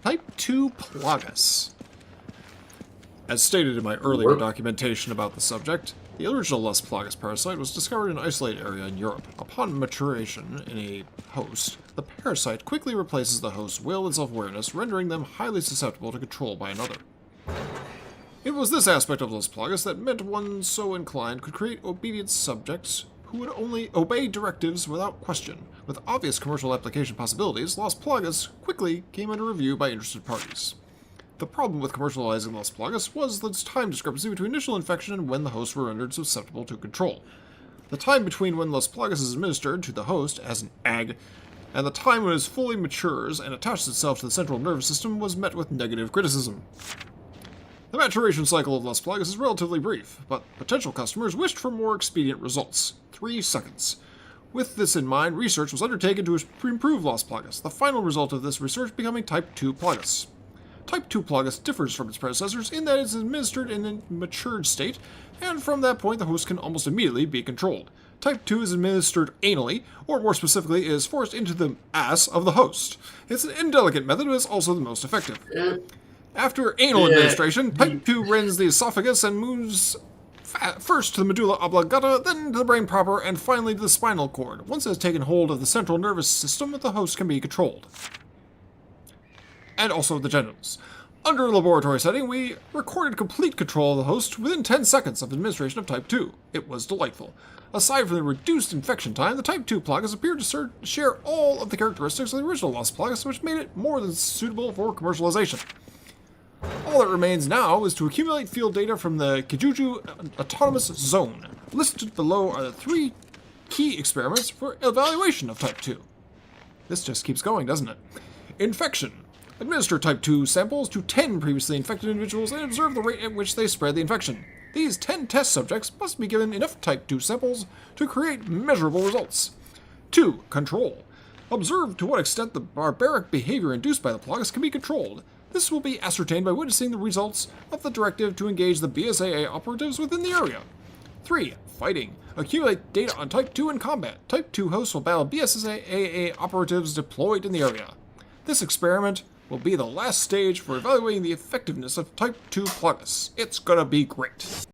Type 2 Plagas. As stated in my earlier documentation about the subject, the original Las Plagas parasite was discovered in an isolated area in Europe. Upon maturation in a host, the parasite quickly replaces the host's will and self-awareness, rendering them highly susceptible to control by another. It was this aspect of Las Plagas that meant one so inclined could create obedient subjects who would only obey directives without question. With obvious commercial application possibilities, Las Plagas quickly came under review by interested parties. The problem with commercializing Las Plagas was the time discrepancy between initial infection and when the hosts were rendered susceptible to control. The time between when Las Plagas is administered to the host as an egg and the time when it fully matures and attaches itself to the central nervous system was met with negative criticism. The maturation cycle of Las Plagas is relatively brief, but potential customers wished for more expedient results. 3 seconds. With this in mind, research was undertaken to improve Las Plagas, the final result of this research becoming Type 2 Plagas. Type 2 Plagas differs from its predecessors in that it is administered in a matured state, and from that point the host can almost immediately be controlled. Type 2 is administered anally, or more specifically, is forced into the ass of the host. It's an indelicate method, but is also the most effective. After anal administration, Type 2 rends the esophagus and moves first to the medulla oblongata, then to the brain proper, and finally to the spinal cord. Once it has taken hold of the central nervous system, the host can be controlled. And also the genitals. Under a laboratory setting, we recorded complete control of the host within 10 seconds of administration of Type 2. It was delightful. Aside from the reduced infection time, the Type 2 Plagas appeared to share all of the characteristics of the original Las Plagas, which made it more than suitable for commercialization. All that remains now is to accumulate field data from the Kijuju Autonomous Zone. Listed below are the 3 key experiments for evaluation of Type 2. This just keeps going, doesn't it? Infection. Administer Type 2 samples to 10 previously infected individuals and observe the rate at which they spread the infection. These 10 test subjects must be given enough Type 2 samples to create measurable results. 2. Control. Observe to what extent the barbaric behavior induced by the Plagas can be controlled. This will be ascertained by witnessing the results of the directive to engage the BSAA operatives within the area. 3. Fighting. Accumulate data on Type 2 in combat. Type 2 hosts will battle BSAA operatives deployed in the area. This experiment will be the last stage for evaluating the effectiveness of Type 2 Plagas. It's gonna be great.